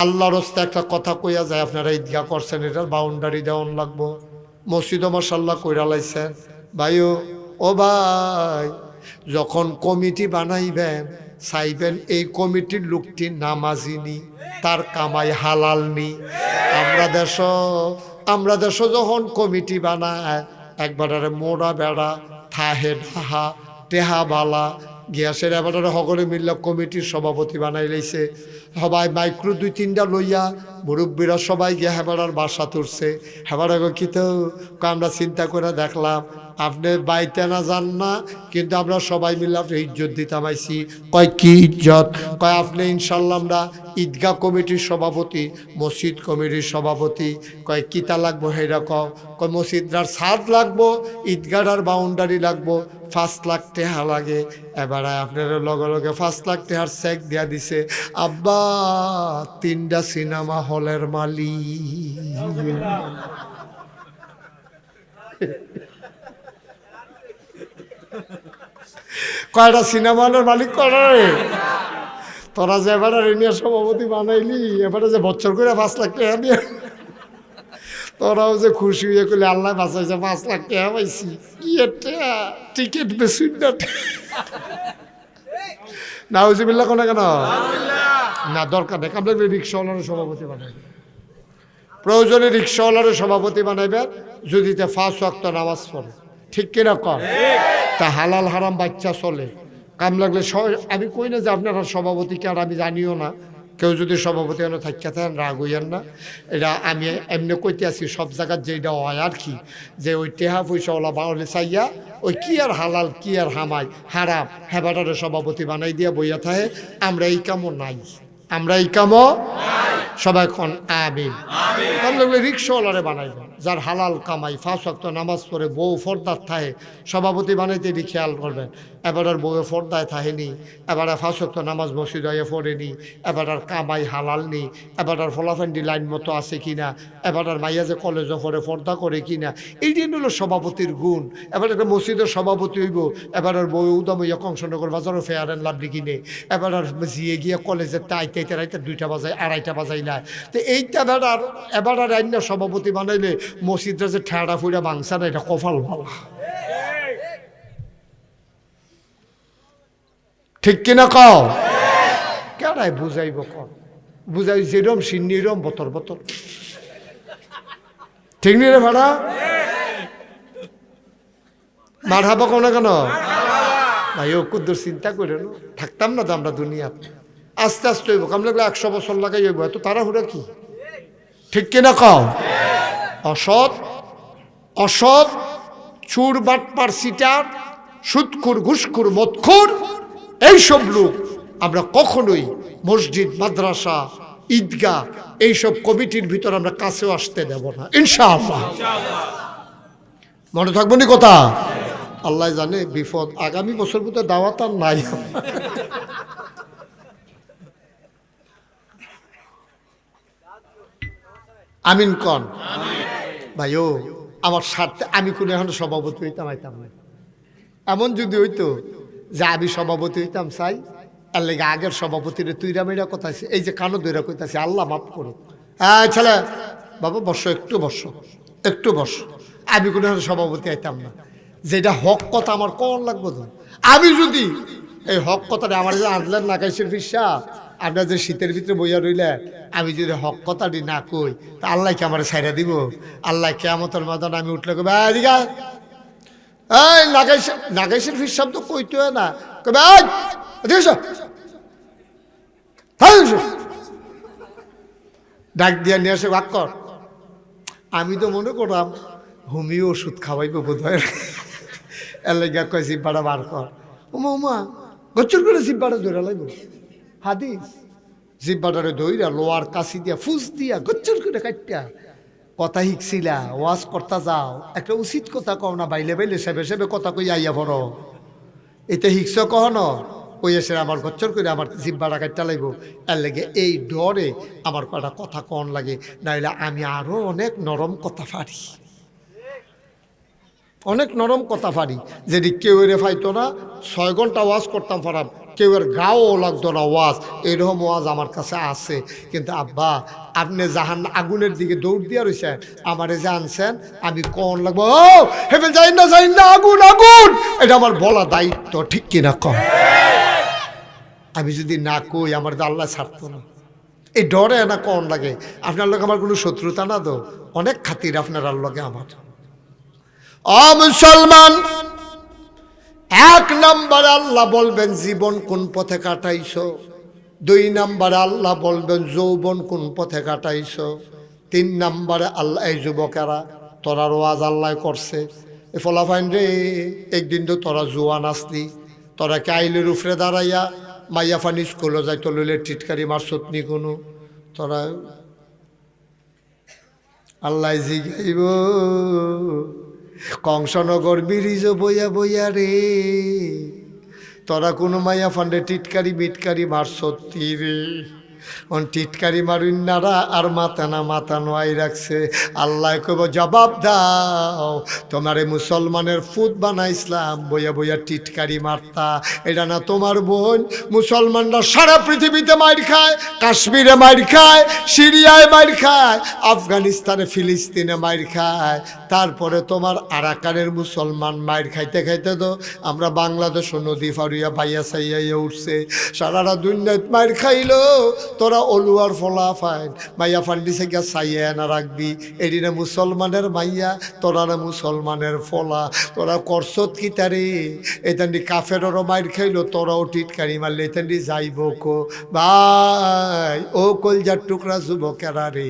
আল্লাহর রাস্তায় একটা কথা কইয়া যায়, আপনারা ঈদগাহ করছেন, এটার বাউন্ডারি দেওয়ান লাগবো। মসজিদও মাশাআল্লাহ কইরা লাইছেন। ভাইও, ও ভাই, যখন কমিটি বানাইবেন চাইবেন এই কমিটির লোকটি নামাজি নি, তার কামাই হালাল নি। আমরা দেশ যখন কমিটি বানায় একবারে মোড়া বেড়া থাহে ঢাহা টেহা বালা গ্যাসের এবারে সকলে মিললে কমিটির সভাপতি বানাই লাইছে। সবাই মাইক্রো 2-3টা লইয়া মুরব্বীরা সবাই গিয়ে হেবাড়ার বাসা তুলছে। হেবার আগে কি তো আমরা চিন্তা করে দেখলাম আপনি বাইতে না যান না, কিন্তু আমরা সবাই মিলে আপনি ইজ্জত দিতাম আইছি। কয় কি ইজ্জত? কয় আপনি ইনশাল্লাহ আমরা ঈদগাহ কমিটির সভাপতি, মসজিদ কমিটির সভাপতি। কয় কিতা লাগবো হেরা কয় মসজিদটার ছাদ লাগবো, ঈদগাহটার বাউন্ডারি লাগবো, 5 লাখ টাকা লাগে। এবারে আপনার লগে লগে 5 লাখ টাকার চেক দিয়া দিছে। আব্বা 3টা সিনেমা হলের মালিক। কয়টা সিনেমা হলের মালিক করে? তোরা যে এবারে রেনিয়া সভাপতি বানাইলি, এবারে যে বছর করে 5 লাখ টাকা দিয়ে তোরাও যে খুশি হয়ে করলে আল্লাহ বাঁচাইছে, 5 লাখ টাকা পাইছি। কি একটা টিকিট বেশি না হয়েছে বিল্লা কোনা কেন না, দরকার নেই। আপনার রিক্সাওয়ালার সভাপতি বানাইবেন, প্রয়োজনে রিক্সাওয়ালার সভাপতি বানাইবেন, যদি 5 ওয়াক্ত নামাজ পড়ে। ঠিক কিনা কর? তা হালাল হারাম বাচ্চা চলে। কাম লাগলে আমি কই না যে আপনারা সভাপতিকে, আর আমি জানিও না। কেউ যদি সভাপতি এনে থাকিয়া থাকেন রাগ হইয়েন না। এটা আমি এমনি কইতে আছি, সব জায়গার যেটা হয় আর কি, যে ওই টেহা পয়সাওয়ালা বাউলে চাইয়া ওই কি আর হালাল কি আর হামাই হারাম হেবাটারে সভাপতি বানাই দিয়া বইয়া থাকে। আমরা এই কামও নাই, আমরা এই কামও সবাই খন আমিন। তার লাগলে রিক্সাওয়ালারে বানাইবেন, যার হালাল কামাই 5 ওয়াক্ত নামাজ পড়ে, বউ ফর্দার থাহে, সভাপতি বানাইতে এটি খেয়াল করবেন। এবার আর বউয়ে ফর্দায় থাহেনি, এবার 5 ওয়াক্ত নামাজ মসজিদ হয়ে পড়েনি, এবার আর কামাই হালাল নি, এবার আর ফলাফান্ডি লাইন মতো আছে কিনা, এবার আর মাইয়া যে কলেজে পড়ে পর্দা করে কিনা, এই দিন হলো সভাপতির গুণ। এবার একটা মসজিদের সভাপতি হইব, এবার আর বউ উদাম হইয়া কংসনগর বাজারও ফেয়ার অ্যান্ড লাভলি কিনে, এবার আর জিয়ে গিয়ে কলেজে তাইতে রাইতে 2টা বাজায় 2:30টা বাজাই না। তো এইটা বেড়ার এবার আর আইন সভাপতি বানাইলে মসজিদটা যে ঠেড়া ফুড়া বাংসা না, এটা কপাল ভালো। ঠিক কিনা কও? কেনাই বুঝাইব কর, বুঝাই যেরম সিন্নিরম বতর বতর। ঠিক নি রে ভাড়া? মার হাবা কোন কেন ভাই? ও কুদ্দুর চিন্তা করে থাকতাম না তো আমরা দুনিয়া। আস্তে আস্তে হইব, কাম লাগলে 100 বছর লাগাই হইব, এত তাড়াহুড়া কি? ঠিক কিনা কও? অসৎ চুর বাটপার সিটার সুদখুর ঘুষখুর মদখুর এইসব লোক আমরা কখনোই মসজিদ মাদ্রাসা ঈদগাহ এইসব কমিটির ভিতর আমরা কাছেও আসতে দেব না ইনশাআল্লাহ। মনে থাকবো নি কথা? আল্লাহ জানে বিপদ আগামী বছর মতো দাওয়াত আর নাই। আমিন কন ভাইও। আমার স্বার্থে আমি কোনো এখন সভাপতি হইতাম না। এমন যদি হইতো যে আমি সভাপতি হইতাম চাই, এর লেগে আগের সভাপতিরে তুইরা মেয়েরা কথা আছে, এই যে কানো দইরা কইতাছে আল্লাহ মাফ করো। হ্যাঁ ছেলে বাবা বসো, একটু বসো। আমি কোনো সভাপতি হইতাম না। যেটা হক কথা আমার কন লাগবো তো। আমি যদি এই হক কথাটা আমার যে আনলেন নাকাইশের ফিসা, আপনার যে শীতের ভিতরে বইয়া রইলে, আমি যদি হক কথাটি না কই তা আল্লাহ কি আমার ছাইরা দিব? আল্লাহ কেয়ামতের ময়দানে আমি উঠলে কবে এদিকে এই নাগাইশের ফিস শব্দ কইতে হয় না, কবে ডাক দিয়া নিয়ে আসে ভাগ কর। আমি তো মনে করলাম হোমিও ওষুধ খাওয়াইব বোধ হয়, এর লেগে কয় জিব্বাটা বার কর। উমা গচ্চর করে জিব্বাটা ধরে লাগবো। হাদিস জিব্বাটারে ধইরা লোয়ার কাশি দিয়া ফুস দিয়া গচ্চর করে কাটিয়া কথা শিখছিলা, ওয়াজ করতা যাও, একটা উচিত কথা কও না, বাইলে সেবে কথা কই আইয়া পড়ো। এটা শিখছ কখনো? ওই এসে আমার গচ্চর করে আমার জিব্বাটা কাটটা লাগব। এর লেগে এই ডরে আমার কটা কথা কন লাগে, নাইলে আমি আরো অনেক নরম কথা পারি, যেটি কেউ এরে ফাইতো না। 6 ঘন্টা ওয়াজ করতাম পারাম, কেউ এর গাও লাগতো না ওয়াজ, এরকম ওয়াজ আমার কাছে আছে। কিন্তু আব্বা আপনি জাহান আগুনের দিকে দৌড় দিয়া রয়েছেন, আমারে যে আনছেন আমি কোন লাগবো, ও হেফে যাই না আগুন আগুন, এটা আমার বলা দায়িত্ব, ঠিক কিনা কম? আমি যদি না কই আমার তো আল্লাহ ছাড়তো না। এই ডরে না কোন লাগে? আপনার লোক আমার কোনো শত্রুতা না তো, অনেক খাতির আপনার লগে আমার। মুসলমান, এক নম্বরে আল্লাহ বলবেন জীবন কোন পথে কাটাইছো, 2 নম্বরে আল্লাহ বলবেন যৌবন কোন পথে কাটাইছো, 3 নম্বরে আল্লাহ, এই যুবকেরা তোরা ওয়াজ আল্লাহ করছে, এ ফলাফাইন রে একদিন তো তোরা জোয়ান আসলি, তোরা কে আইলের উপরে দাঁড়াইয়া মাইয়া ফানি স্কুলে যাই তো লইলে টিটকারি মারছত নি কোনো, তোরা আল্লাহ জিগাইব কংসনগর ব্রিজ বইয়া বইয়া রে, তোরা কোনো মাইয়া ফান্ডে টিটকারি মিটকারি মারছত্তি রে, টিটকারি মারুন নারা আর মাথা না মাথা নোয়াই রাখছে। আল্লাহ কব জবাব দাও, তোমারে মুসলমানের ফুট বানাইছিলাম বইয়া বইয়া টিটকারি মারতা, এটা না তোমার বোন? মুসলমানরা সারা পৃথিবীতে মাইর খায়, কাশ্মীরে মাইর খায়, সিরিয়ায় মাইর খায়, আফগানিস্তানে ফিলিস্তিনে মাইর খায়, তারপরে তোমার আরাকানের মুসলমান মাইর খাইতে খাইতে তো আমরা বাংলাদেশ নদী ফারুয়া বাইয়া সাইয়া উঠছে, সারারা দুনিয়াত মাইর খাইলো, তোরা অলুয়ার ফলা ফাইন মাইয়া ফান্ডিসে গিয়া চাইয়া না রাখবি, এদিনে মুসলমানের মাইয়া, তোরা না মুসলমানের ফলা, তোরা করছত কি তারে? এতান্ডি কাফেরও মাইর খাইলো, তোরাও টিটকারি মারলে এতান্ডি যাইব কো? ভাই ও কলজার টুকরা যুবকেরা রে,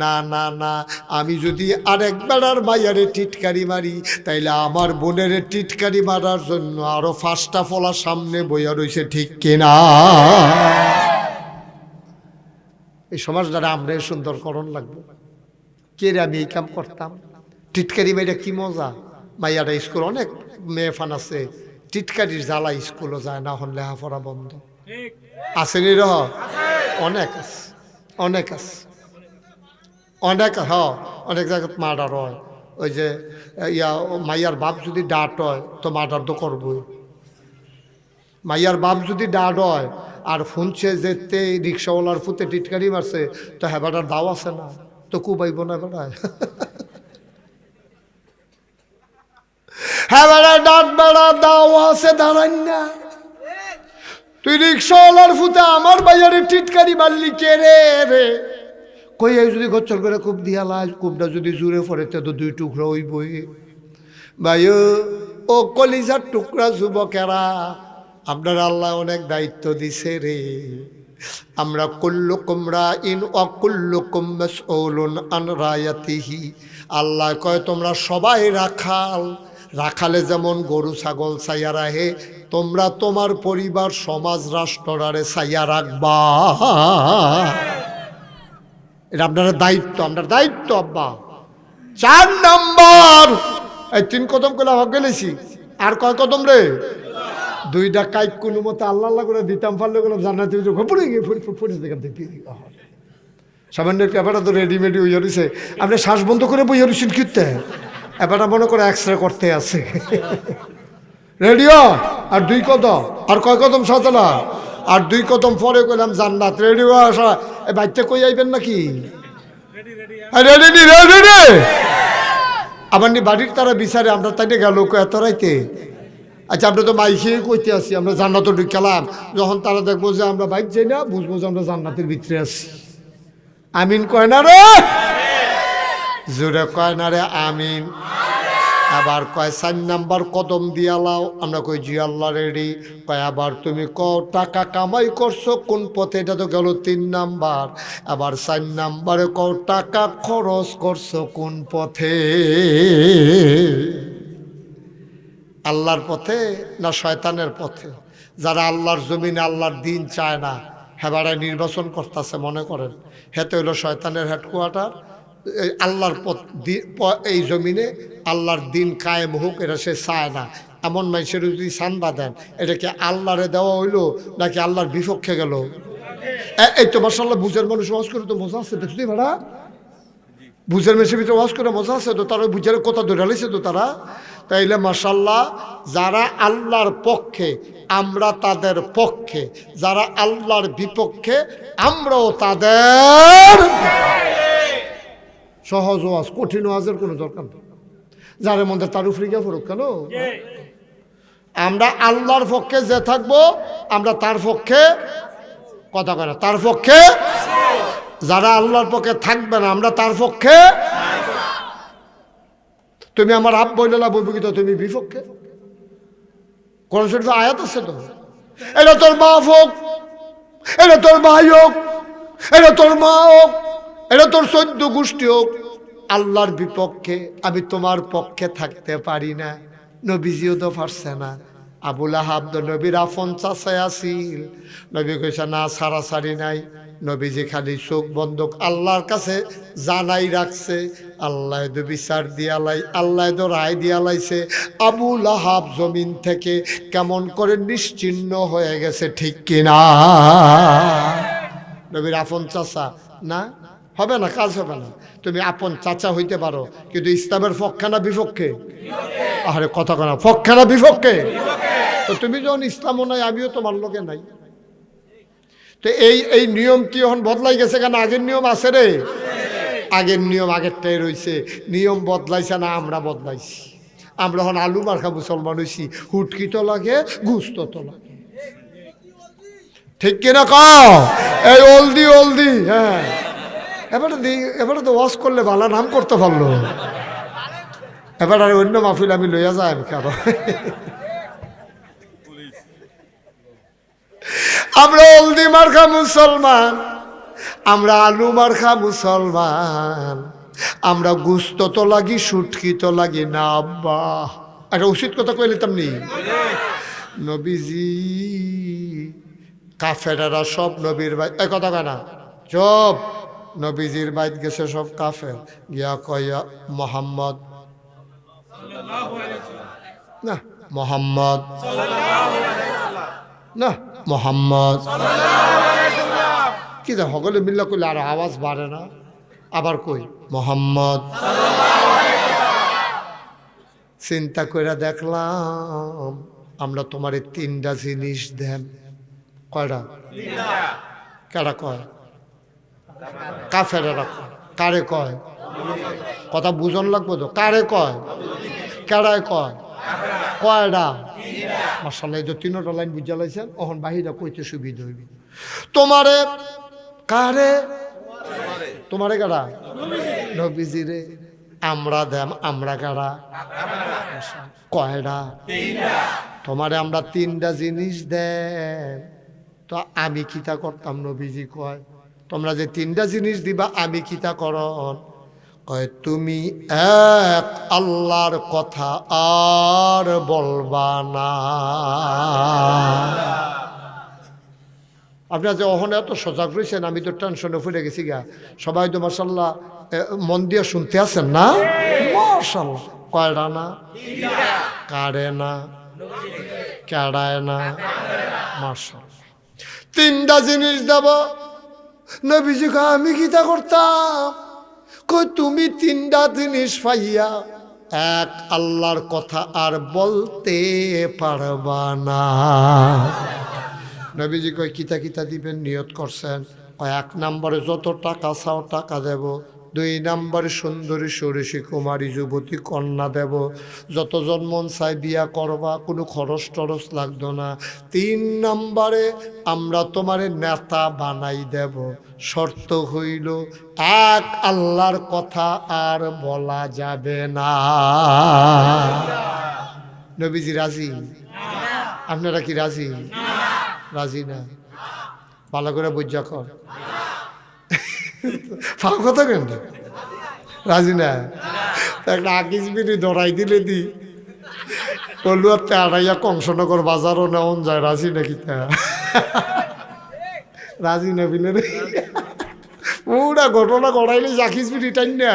না না না, আমি যদি আরেক বেড়ার মাইয়ারে টিটকারি মারি, তাইলে আমার বোনের টিটকারি মারার জন্য আরো 5টা ফলা সামনে বইয়া রয়েছে, ঠিক কিনা? এই সমাজ দ্বারা আমরা সুন্দরকরণ লাগবে। কে রে আমি এই কাম করতাম? টিটকারি মেয়েটা কি মজা! মাইয়ারা স্কুল অনেক মেয়ে ফান আছে, টিটকারির জ্বালা স্কুলও যায় না, হন লেখাপড়া বন্ধ। আসেনি রহ? অনেক আছে, অনেক আছে, অনেক অনেক জায়গায় মার্ডার হয়। ওই যে মাইয়ার বাপ যদি ডাট হয় তো মার্ডার তো করবই। মাইয়ার বাপ যদি ডাট হয় আর শুনছে যেতে রিক্সাওয়ালার ফুতে টিটকারি মারছে, তো হ্যাঁ বেটার দাও আছে না, তো কুবাইব না বেড়ায়। হ্যাঁ বেড়া ডাট বেড়া দাও আছে দাঁড়ান না, তুই রিক্সাওয়ালার ফুতে আমার বাইয়ারে টিটকারি মারলি কে রে রে? কই যদি গচ্ছর করে কূপ দিয়া লাল, কূপটা যদি জুড়ে পড়ে তো 2 টুকরা হইবই। ভাই ও কলিজার টুকরা যুবকেরা, আপনার আল্লাহ অনেক দায়িত্ব দিছে রে। আমরা কুল্লুকুম রাইন ওয়া কুল্লুকুম মাসউলুন আন রায়াতিহি, আল্লাহ কয় তোমরা সবাই রাখাল, রাখালে যেমন গরু ছাগল ছাইয়া রাখে, তোমরা তোমার পরিবার সমাজ রাষ্ট্রারে ছাইয়া রাখবা, এটা আপনার দায়িত্ব, আপনার দায়িত্ব আব্বা। 4 নম্বর, এই 3 কদম করে গেলেছি, আর কয় কদম রে? 2টা কাইক কোনো মতো আল্লাহ আল্লাহ করে দিতাম, পারলে কোনো জান্নাতে পড়ে গিয়ে পড়ে দেখান দেখি সামান্য ব্যাপারটা তো রেডিমেডি হইয়া রয়েছে, আপনি শ্বাস বন্ধ করে বইয়া রয়েছেন কিনতে, ব্যাপারটা মনে করে এক্সরে করতে আছে রেডিও। আর 2 কদম, আর কয় কদম সাজালা? আর 2 কদম পরে কইলাম জান্নাত। রেডিও আসা এই বাচ্চা কই আইবেন নাকি? রেডি রেডি রে আমার নি বাড়ির তারা বিচারে আমরা তাইতে গেল এত রাইতে। আচ্ছা আমরা তো মাইকে কইতে আসি আমরা জান্নাতে ঢুকালাম, যখন তারা দেখবো যে আমরা বাইক যাই না, বুঝবো যে আমরা জান্নাতের ভিতরে আছি। আমিন কয় না রে? জোরে কয় না রে আমিন? আবার কয় 4 নাম্বার কদম দিয়া লাও, আমরা কই জি আল্লাহ রেডি। কয় আবার তুমি টাকা কামাই করছো কোন পথে, এটা তো গেল 3 নাম্বার। আবার 4 নাম্বারে টাকা খরচ করছো কোন পথে, আল্লাহর পথে না শয়তানের পথে? যারা আল্লাহর জমিনে আল্লাহর দিন চায় না, হেবারা নির্বাচন করতেছে, মনে করেন হেতে হইল শয়তানের হেডকোয়ার্টার। আল্লাহর পথ এই জমিনে আল্লাহর দিন কায়েম হোক এটা সে চায় না, এমন মানুষের যদি সান্দা দেন, এটা কি আল্লাহরে দেওয়া হইলো নাকি আল্লাহর বিপক্ষে গেল? এই তো মাশাআল্লাহ বুঝের মানুষ ওয়াজ করে তো মজা আছে, দেখছি ভাড়া বুঝের মেশির ভিতরে ওয়াজ করে মজা আছে তো, তারা বুঝের কথা ধরে লাইছে তো তারা। তাইলে মাশাআল্লাহ যারা আল্লাহর পক্ষে আমরা তাদের পক্ষে, যারা আল্লাহর বিপক্ষে আমরাও তাদের। সহজ ওয়াজ, কঠিন ওয়াজের কোনো দরকার নেই। যার মধ্যে তার উপরে গিয়ে পড়ুক কেন? আমরা আল্লাহর পক্ষে যে থাকবো আমরা তার পক্ষে, কথা কয় না, তার পক্ষে। যারা আল্লাহর পক্ষে থাকবে না আমরা তার পক্ষে। তুমি আমার আপ বইলে না বলবো কি তো তুমি বিপক্ষে? কোরআন শরীফে আয়াত আছে তো, এটা তোর বাপ হোক, এটা তোর ভাই হোক, এটা তোর মা হোক, এটা তোর 14 গোষ্ঠী হোক, আল্লাহর বিপক্ষে আমি তোমার পক্ষে থাকতে পারি না। নবীজিও তো পারছে না। আবুল আহাব তো নবীর আপন চাচাই আছিল। নবী কইছে না, সারাসারি নাই। নবীজি খালি চোখ বন্ধ আল্লাহর কাছে জানাই রাখছে। আল্লাহ তো বিচার দিয়ালাই, আল্লাহ তো রায় দিয়ালাইছে। আবুল আহাব জমিন থেকে কেমন করে নিশ্চিহ্ন হয়ে গেছে, ঠিক কিনা? নবীর আপন চাচা না, হবে না, কাজ হবে না। তুমি আপন চাচা হইতে পারো, কিন্তু ইসলামের পক্ষে না বিপক্ষে? আরে কথা কেনা, পক্ষে না বিপক্ষে? তো তুমি যখন ইসলামও নাই, আমিও তোমার লোকে নাই। তো এই নিয়ম কি এখন বদলাই গেছে কেন? আগের নিয়ম আছে রে, আগের নিয়ম আগেরটাই রয়েছে। নিয়ম বদলাইছে না, আমরা বদলাইছি। আমরা এখন আলু মার্কা মুসলমান হয়েছি। হুটকি তো লাগে, গুস্ত তো লাগে, ঠিক কিনা কও? এই অলদি অলদি, হ্যাঁ। এবারে তো ওয়াশ করলে ভালো নাম করতে পারলো। এবার আর অন্য মাহফিল আমি লইয়া যাই কেন? আমরা অলদি মার্কা মুসলমান, আমরা আলু মার্কা মুসলমান, আমরা গুস্ত তো লাগি, সুটকি তো লাগি না। আব্বা একটা উচিত কথা কইলে তেমনি নবীজি কাফেরেরা সব নবীর ভাই, এই কথা কেনা চুপ। নবীজির বাইত গেছে সব কাফের, গিয়া কয়া মোহাম্মদ না, মোহাম্মদ না, মোহাম্মদ কি যা সকলে মিল্লা করলে আর আওয়াজ বাড়ে না? আবার কই মোহাম্মদ। চিন্তা করে দেখলাম আমরা তোমার 3টা জিনিস দেন। কয়টা? কারা কয়? কাফেরেরা কয়। কারে কয়? কথা বুঝন লাগবো তো। কারে কয়? কারায় কয়? কয়টা? মাশাআল্লাহ, এই যে 3টা লাইন বুঝা লাইছেন, এখন বাহিরা কইতে সুবিধা হইবে। তোমারে কারে? তোমারে কারা? নবীজিরে। আমরা দেম, আমরা কারা? কয়টা? তোমারে আমরা 3টা জিনিস দেন। তো আমি কিতা করতাম? নবীজি কয় তোমরা যে 3টা জিনিস দিবা আমি কিতা করন? কয় তুমি এক আল্লাহর কথা আর বলবা না। আপনারা যে অহনে এত সজাগ রয়েছেন, আমি তো টেনশনে পড়ে গেছি গা। সবাই তো মাশাআল্লাহ মন দিয়ে শুনতে আছেন না? মাশাআল্লাহ। কয়টা না? কারে না? কেড়ায় না? মাশাআল্লাহ। 3টা জিনিস দেব। নবীজি কয় আমি কিতা করতাম? কই তুমি 3টা জিনিস পাইয়া এক আল্লাহর কথা আর বলতে পারবা না। নবীজি কয় কিতা কিতা দিবেন? নিয়ত করছেন। 1 নম্বরে যত টাকা চাও টাকা দেব। 2 নম্বরে সুন্দরী ষোড়শী কুমারী যুবতী কন্যা দেব। যতজন মন চাই বিয়া করবা, কোনো খরচ টরচ লাগতো না। 3 নম্বরে আমরা তোমারে নেতা বানাই দেব। শর্ত হইল এক আল্লাহর কথা আর বলা যাবে না। নবীজি রাজি? আপনারা কি রাজি? রাজি না? ভালো করে বুঝা কর। ফাও কথা কেন? রাজি না? একটা আকিস বিড়ি ধরাই দিলে দি কলুয়াতে আড়াইয়া কংসনগর বাজারও নেওয়া যায়। রাজি নাকি? তা রাজি না বিলে রে? পুরা ঘটনা ঘটাইলে আকিস বিড়ি টাইন না।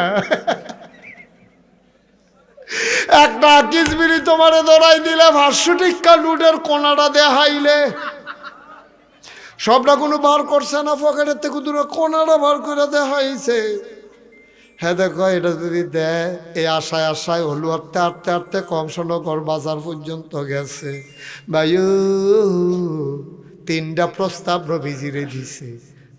একটা আকিস বিড়ি তোমারে ধরাই দিলে 500 টিক্কা লুডের কোনাটা দেখাইলে সবটা কোনো বার করছে না, পকেটের থেকে দূরে কোনাটা বার করে দেখাইছে। হ্যাঁ দেখো এটা যদি দেয়, এই আশায় আশায় হলু হাঁটতে হাঁটতে হাঁটতে কংসনগর বাজার পর্যন্ত গেছে। ভাইও 3টা প্রস্তাব নবীজিরে দিছে,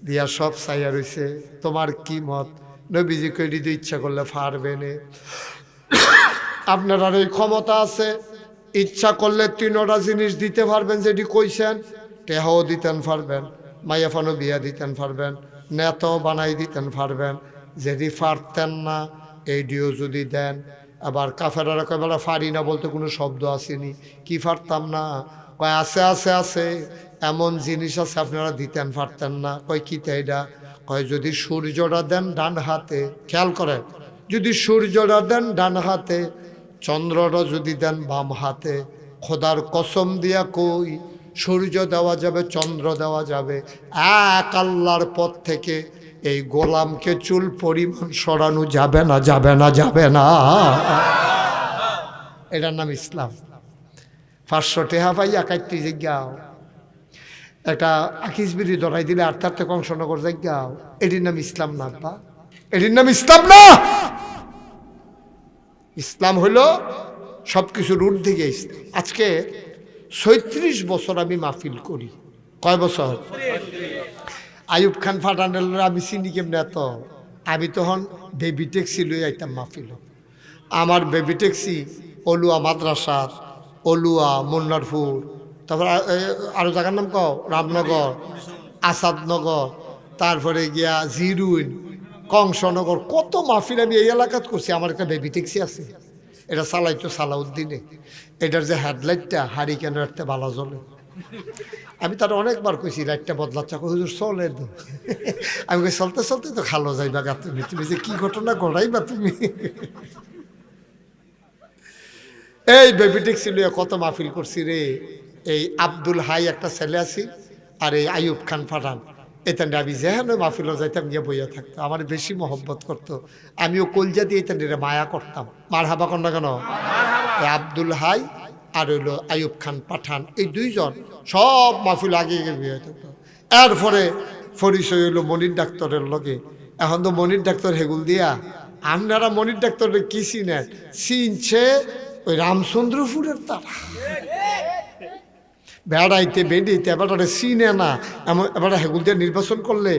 দিয়া সব চাইয়া রইছে তোমার কি মত। নবীজি কই দিতে ইচ্ছা করলে পারবে না, আপনার আর এই ক্ষমতা আছে, ইচ্ছা করলে 3টা জিনিস দিতে পারবেন যেটি কইছেন। টেহাও দিতেন পারবেন, মাইয়াফানো বিয়া দিতেন পারবেন, নেতাও বানাই দিতেন পারবেন। যেটি পারতেন না এইটিও যদি দেন। আবার কাফেরারা কয় বেলা পারি না বলতে কোনো শব্দ আসেনি, কি পারতাম না? কয় আছে আছে আছে, এমন জিনিস আছে আপনারা দিতেন পারতেন না। কয় কি তাইডা? কয় যদি সূর্যটা দেন ডান হাতে, খেয়াল করেন, যদি সূর্যটা দেন ডান হাতে, চন্দ্রটা যদি দেন বাম হাতে, খোদার কসম দিয়া কই সূর্য দেওয়া যাবে, চন্দ্র দেওয়া যাবে, এক আল্লাহর পথ থেকে এই গোলামকে চুল পরিমাণ সরানো যাবে না, যাবে না, যাবে না। এটার নাম ইসলাম। 500 টেহা পাইয়া কাটতে জিজ্ঞাও, একটা আকিস বিড়ি ধরাই দিলে আর তার থেকে কংসনগর জিজ্ঞাও, এটির নাম ইসলাম না বা, এটির নাম ইসলাম না। ইসলাম হলো সবকিছুর ঊর্ধ্বে গিয়ে ইসলাম। আজকে 36 বছর আমি মাহফিল করি। কয় বছর? আইয়ুব খান ফাটানের আমি চিনি কেমনে এত? আমি তখন বেবি ট্যাক্সি লই আইতাম মাহফিল। আমার বেবি ট্যাক্সি অলুয়া মাদ্রাসার, অলুয়া মুন্নারপুর, তারপর আরো জায়গার নাম কও, রামনগর, আসাদনগর, তারপরে গিয়া জিরুইন, কংসনগর, কত মাহফিল আমি এই এলাকাত করছি। আমার একটা বেবি ট্যাক্সি আছে, এটা চালাইতো সালাউদ্দিনে। এটার যে হেডলাইটটা হারিকেনের একটা বালা জ্বলে। আমি তার অনেকবার কইছি লাইটটা বদলাচ্ছা, হুজুর চলে তো। আমি কই চলতে চলতে তো খালো যাইবা গা, তুমি তুমি যে কি ঘটনা ঘটাইবা তুমি। এই বেবি ট্যাক্সি লইয়া কত মাহফিল করছি রে। এই আব্দুল হাই একটা ছেলে আছি, আর এই আইয়ুব খান ফাটান, এতেন আমি যেহেন মাহফিলও যাইতাম গিয়ে বইয়া থাকতো, আমার বেশি মহব্বত করতো। আমিও কলজা দিয়ে এতেন মায়া করতাম। মার হাবা কর না কেন? আব্দুল হাই আর হইলো আইয়ুব খান পাঠান, এই 2জন সব মাহফিল আগে বিয়ে থাকতো। এরপরে পরিচয় হইলো মনির ডাক্তারের লগে। এখন তো মনির ডাক্তার হেগুল দিয়া, আপনারা মনির ডাক্তারের কি চিনেন? চিনছে ওই রামচন্দ্রপুরের তারা। বেড়াইতে বেড়িতে এবারে চিনে না, এমন এবারে হেগুল দিয়ে নির্বাচন করলে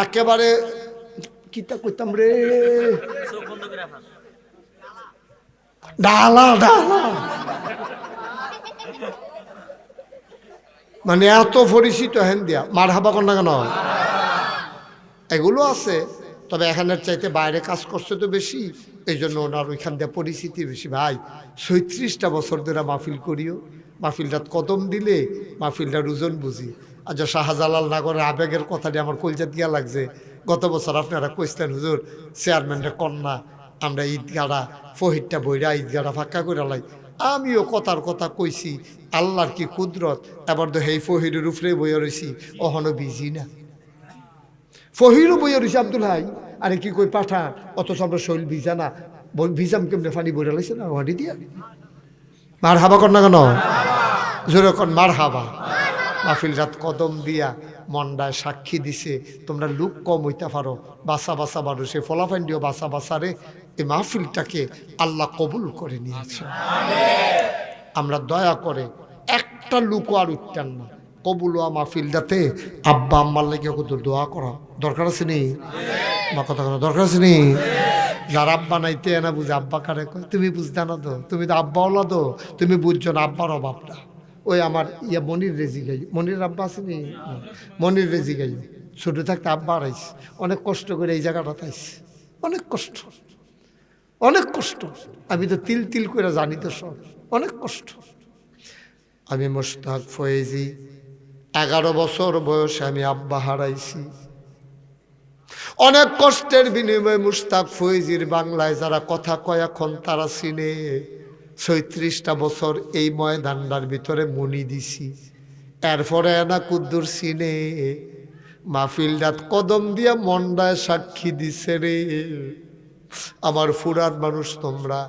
একেবারে কিতা কইতাম রে, ডালা ডালা, মানে এত পরিচিত হেন দিয়া। মার হাবা কর না কেন? এগুলো আছে, তবে এখানের চাইতে বাইরে কাজ করছে তো বেশি, এই জন্য ওনার ওইখান দিয়ে পরিচিতি বেশি। ভাই 36টা বছর ধরে মাহফিল করিও, মাহফিলটা কদম দিলে মাহফিলটার ওজন বুঝি। আচ্ছা, শাহজালাল নগরের আবেগের কথাটি আমার কলজা দিয়া লাগছে। গত বছর আপনারা কইছিলেন হুজুর চেয়ারম্যানের কন্যা, আমরা ঈদগাড়া ফহিরটা বইরা ঈদগাড়া ফাঁকা করে লাই। আমিও কথার কথা কইছি, আল্লাহর কি কুদরত। এবার তো হেই ফহিরের উপরে বইয়া রয়েছি, অহনো বিজি না। ফহিরও বইয়া রয়েছে আব্দুল হাই, আরে কি কই পাঠা, অথচ আমরা শৈল ভিজা না, ভিজাম কেমনে ফানি বইরা লাইছে না ওয়াডি দিয়া। মার হাবা কর না কেন? জোরে কর মার হাবা। মাহফিল রাত কদম দিয়া মন্ডায় সাক্ষী দিছে, তোমরা লুক কম হইতে পারো, বাসা বাসা বারো, সে ফলাফাইন দিও বাসা বাসারে। এই মাহফিলটাকে আল্লাহ কবুল করে নিয়েছে। আমরা দয়া করে একটা লুকও আর উঠতেন না। কবুলুয়া মাহফিলটাতে আব্বা আম্মার লেগে কত দোয়া করা দরকার আছে নি? বা কথা কথা দরকার আছে নি? যারা আব্বা নাইতে না বুঝে আব্বা কারে কয়, তুমি বুঝতে না তো, তুমি তো আব্বা ওলা তো, তুমি বুঝছো না আব্বার অভাবটা। ওই আমার ইয়া মনির রেজি গাই, মনির আব্বা আছে নি? মনির রেজি গাই ছোট থাকতে আব্বা আইস, অনেক কষ্ট করে এই জায়গাটা তাইস, অনেক কষ্ট, অনেক কষ্ট। আমি তো তিল তিল করে জানি তো সব, অনেক কষ্ট। আমি মোশতাক ফয়েজি, 11 বছর বয়সে আমি আব্বা হারাইছি। অনেক কষ্টের বিনিময়ে মুশতাক ফয়েজির বাংলায় যারা কথা কয় এখন তারা চিনে। 36টা বছর এই ময়দানটার ভিতরে মনি দিছি, এরপরে না কুদ্দুর চিনে। মাহফিলটাত কদম দিয়া মন্ডায় সাক্ষী দিছে রে। আমার ফুরার মানুষ তোমরা,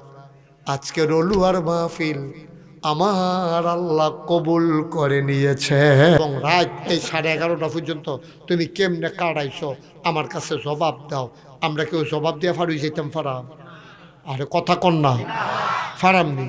আজকে রলুয়ার মাহফিল আমার আল্লাহ কবুল করে নিয়েছে। এবং রাত এই 11:30টা পর্যন্ত তুমি কেমনে কাটাইছো আমার কাছে জবাব দাও। আমরা কেউ জবাব দিয়ে ফাড়ুই যেতাম ফারাম? আরে কথা কন না, ফারামনি।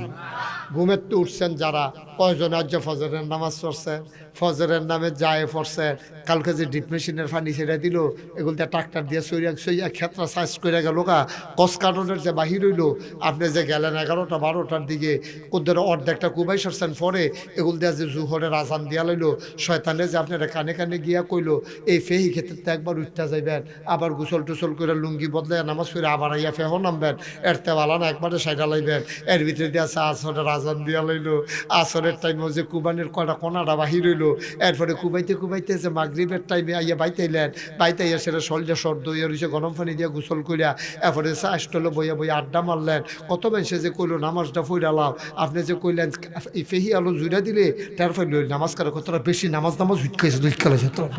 ঘুমের তো উঠছেন যারা, কয়জন আজ ফজরের নামাজ পড়ছেন, ফজরের নামে যায় পড়ছে, কালকে যে ডিপ মেশিনের পানি ছেড়ে দিল, এগুলোতে ট্রাক্টর দিয়ে সইয়া ক্ষেত্রা সাইজ করে গেল গা, কসকাটনের যে বাহির হইলো, আপনি যে গেলেন 11টা 12টার দিকে, কোদের অর্ধেকটা কুবাই সরছেন পরে, এগুলো দিয়ে যে জুহরের আজান দিয়া লইলো, শয়তানে যে আপনারা কানে কানে গিয়া কইলো, এই ফেহি ক্ষেত্রে একবার উঠতে যাইবেন, আবার গোসল টুসল করে লুঙ্গি বদলে নামাজ পড়ে আবার আইয়া ফেহ নামবেন, এরতে বালা না একবারে সাইডা লাইবেন, এর ভিতরে দিয়ে আছে আসরের আজান দিয়া লইলো, আসরের টাইমে যে কুবানির কয়টা কোনাটা বাহির হইলো, এরপরে কুবাইতে যে মাগরিবের টাইমে আইয়া বাইতেইলেন, বাইতাইয়া সেটা শরীরে সর্দ হইয়া রয়েছে, গরম পানি দিয়ে গোসল করিয়া এরপরে চাষটলো বইয়া বইয়া আড্ডা মারলেন, কত মানুষে যে কইলো নামাজটা ফইরালাম, আপনি যে কইলেন এই ফেহি আলো জুড়া দিলে তার ফলে নামাজ কারো কতটা বেশি নামাজ হুইটকাইছে দুইকালেছে, তোরা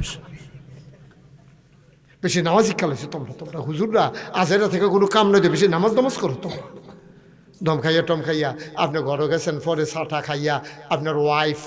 বেশি নামাজ শিক্ষালেছে তোমরা হুজুররা আজেরা থেকে কোনো কাম নয়, বেশি নামাজ করো তোমরা। দম খাইয়া টম খাইয়া আপনি ঘরে গেছেন, পরে চাটা খাইয়া আপনার ওয়াইফ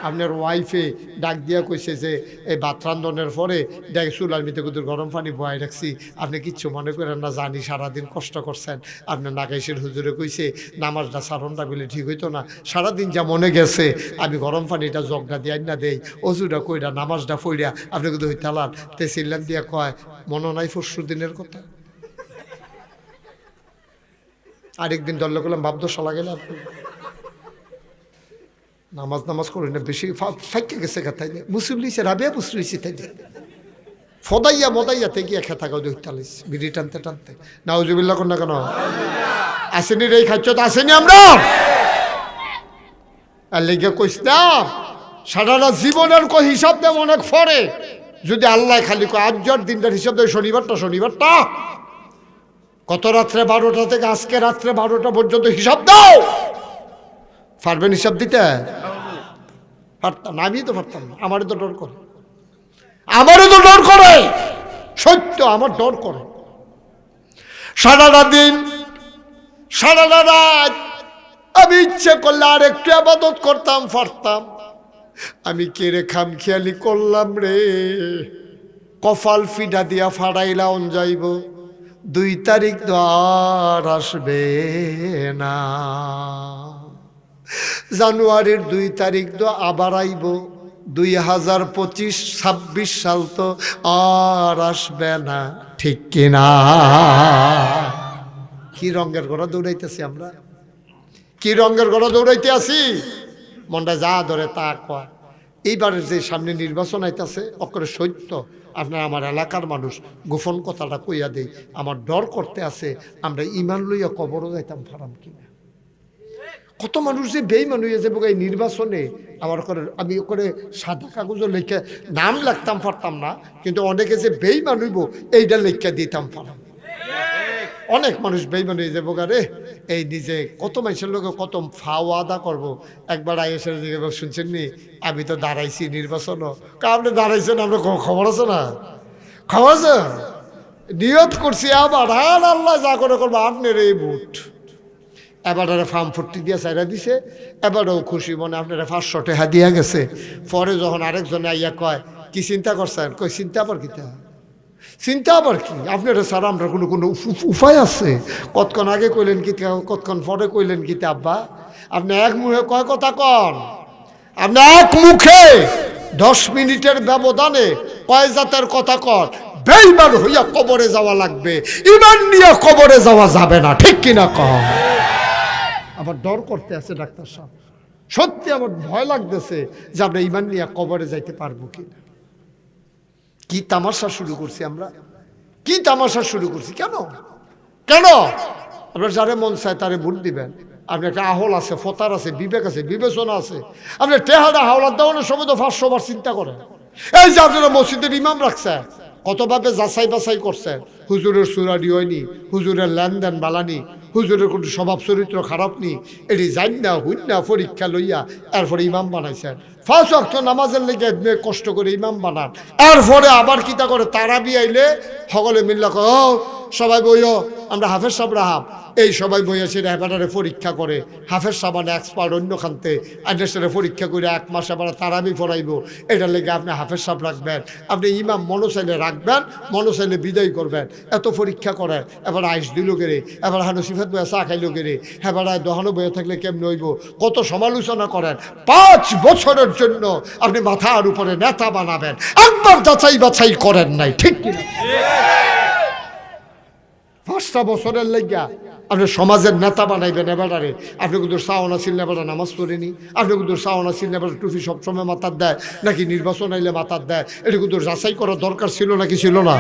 আপনার ওয়াইফে ডাক দিয়া কইছে যে এই ভাত রান্ধনের পরে দেখ চুলার মিতে কুদুর গরম পানি বয়াই রাখছি, আপনি কিচ্ছু মনে করেন না, জানি সারাদিন কষ্ট করছেন, আপনার নাগাইশের হুজুরে কইছে নামাজটা সারণটা বলে ঠিক হইতো না, সারাদিন যা মনে গেছে আমি গরম পানিটা জগটা দিয়ে না দেই, অজুটা কইরা নামাজটা ফইরা আপনি কিন্তু হইতালান তে চিল্লান দিয়া কয় মনে নাই পরশু দিনের কথা। আরেকদিন দল করলাম ভাবতো সালা গেলে নামাজ করি না, বেশি ফাইকে গেছে তাই মুসলিছে রাবিয়া মুসলিছি তাই ফদাইয়া মদাইয়াতে গিয়ে খেতা গাও দইতালিস বিড়ি টানতে টানতে। নাউজুবিল্লাহ কর না কেন? আসেনি রে খাচ্ছ তো আসেনি আমরা, আর লেগে কইস না সারাটা জীবনের কই হিসাব দেব অনেক পরে, যদি আল্লাহ খালি কয় আজকের দিনটার হিসাব দেয় শনিবারটা কত রাত্রে 12টা থেকে আজকে রাত্রে 12টা পর্যন্ত হিসাব দাও, পারবেন হিসাব দিতে? পারতাম না, আমি তো পারতাম না, আমারও তো ডর করে, সত্য আমার ডর করে। সারাটা দিন সারাটা রাত আমি ইচ্ছে করলে আর একটু আবাদত করতাম পারতাম, আমি কে রে খামখেয়ালি করলাম রে, কপাল ফিডা দিয়া ফাড়াইলাম যাইব, 2 তারিখ তো আর আসবে না, জানুয়ারির 2 তারিখ তো আবার আইব, 2025-26 সাল তো আর আসবে না, ঠিক কিনা? কি রঙের ঘোড়া দৌড়াইতেছি আমরা, কি রঙের ঘোড়া দৌড়াইতে আছি, মনটা যা ধরে তা কয়। এইবারের যে সামনে নির্বাচন আইতাছে অকরে সত্য, আপনার আমার এলাকার মানুষ গোপন কথাটা কইয়া দেই, আমার ডর করতে আছে আমরা ইমান লইয়া কবরও যাইতাম ফারাম কিনা। কত মানুষ যে বেইমান হয়ে যাবো এই নির্বাচনে, আমার করে আমি করে সাদা কাগজও লেখা নাম লিখতাম পারতাম না, কিন্তু অনেকে যে বেইমান হইব এইটা লেখা দিতাম পারতাম। অনেক মানুষ বেইমান হয়ে যাবো রে, এই নিজে কত মানুষের লোকে কত ফাওয়া আদা করবো। একবার আইএসের দিকে শুনছেন নি, আমি তো দাঁড়াইছি নির্বাচনও, আপনি দাঁড়াইছেন আমরা খবর আছে না, খবর আছে, নিয়ত করছি আবার আর আল্লাহ যা করে করবো আপনার এই ভোট। এবারে ফার্ম 40 দিয়ে চাইরা দিছে, এবারেও খুশি মনে আপনারা 500 টাকা দিয়া গেছে। পরে যখন আরেকজনে আইয়া কয় কি চিন্তা করছেন, কই চিন্তা আবার কিতা, চিন্তা আবার কি, আপনারা স্যার আমরা কোনো উপায় আছে? কতক্ষণ আগে কইলেন কি, কতক্ষণ পরে কইলেন কিতা আব্বা, আপনি এক মুখে কয় কথা কন, আপনি এক মুখে 10 মিনিটের ব্যবধানে কয় জাতের কথা কন, বেঈমান হইয়া কবরে যাওয়া লাগবে, ইমান নিয়ে কবরে যাওয়া যাবে না, ঠিক কিনা কন? আবার ডর করতে আছে ডাক্তার সাহেব, সত্যি আমার ভয় লাগতেছে যে আমরা ইমান নিয়ে কবরে যাইতে পারবো কিনা। কি তামাশা শুরু করছি আমরা, কি তামাশা শুরু করছি, কেন কেন? আপনার যারে মন চায় তারে ভোট দিবেন, আপনার একটা আহল আছে, ফতার আছে, বিবেক আছে, বিবেচনা আছে, আপনি টেহারা হাওলার দেওয়ানোর সময় তো 500 বার চিন্তা করেন। এই যে আপনারা মসজিদের ইমাম রাখছেন, কতভাবে যাচাই বাছাই করছেন, হুজুরের সুরারি হয়নি, হুজুরের লেনদেন বালানি, হুজুরের কোনো স্বভাব চরিত্র খারাপ নি, এটি জান না হুন না পরীক্ষা লইয়া এরপরে ইমাম বানাইছেন। 5 ওয়াক্ত নামাজের লেগে কষ্ট করে ইমাম বানান, এরপরে আবার কিতা করে তারাবি আইলে সকলে মিল্লা ও সবাই বইও আমরা হাফেজ সাহেব রাহাব এই সবাই বই এসে হেবাটারে পরীক্ষা করে হাফেজ সাবান এক্সপার্ট অন্য খানতে আইনস্টারে পরীক্ষা করে 1 মাস আবার তারাবি পড়াইব। এটার লেগে আপনি হাফেজ সাহেব রাখবেন, আপনি ইমাম মনোসাইলে রাখবেন, মনোসাইলে বিদায় করবেন। এত পরীক্ষা করে এবার আইস দিল গেরে, এবার হানুসিফাত বইয়া চা খাইল গেরে, এবার দহানো বইয়া থাকলে কেমন হইব, কত সমালোচনা করেন। 5 বছরের জন্য আপনি মাথার উপরে নেতা বানাবেন, একবার যাচাই বাছাই করেন নাই, ঠিক কিনা? 5টা বছরের লেগা আপনি সমাজের নেতা বানাইবেন। এবারে আপনি কিন্তু সাওনা ছিল না, এবার নামাজ পড়েনি, আপনি কিন্তু সাওনা ছিল না, এবার টুপি সবসময় মাথার দেয় নাকি নির্বাচন আইলে মাথার দেয়, এটা কিন্তু যাচাই করার দরকার ছিল নাকি ছিল না?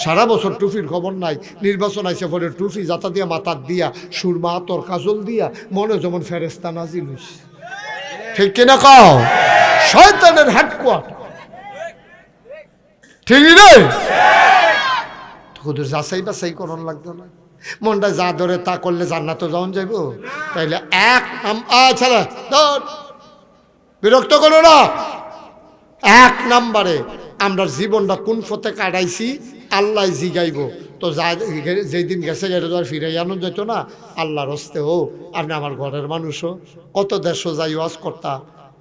সারা বছর টুপির খবর নাই, নির্বাচন আইসে পরে টুপি জাতা দিয়া মাথার দিয়া সুরমা আতর কাজল দিয়া মনে যেমন ফেরেস্তা নাজিল হইছে, ঠিক কিনা কও? শয়তানের হেডকোয়ার্টার, ঠিক রে? তোদের যাচাই বাছাই করন লাগতো না, মনটা যা ধরে তা করলে জান্নাতে যাওয়া যাইব? তাইলে ছেলে বিরক্ত করো না। 1 নম্বরে আমরা জীবনটা কোন পথে কাটাইছি আল্লাহ জিগাইব। তো যেই দিন গেছে গেলে তো আর ফিরে আনো যেত না। আল্লাহর হস্তে ও আপনি আমার ঘরের মানুষও, কত দেশও যাই ওয়াজ করতা,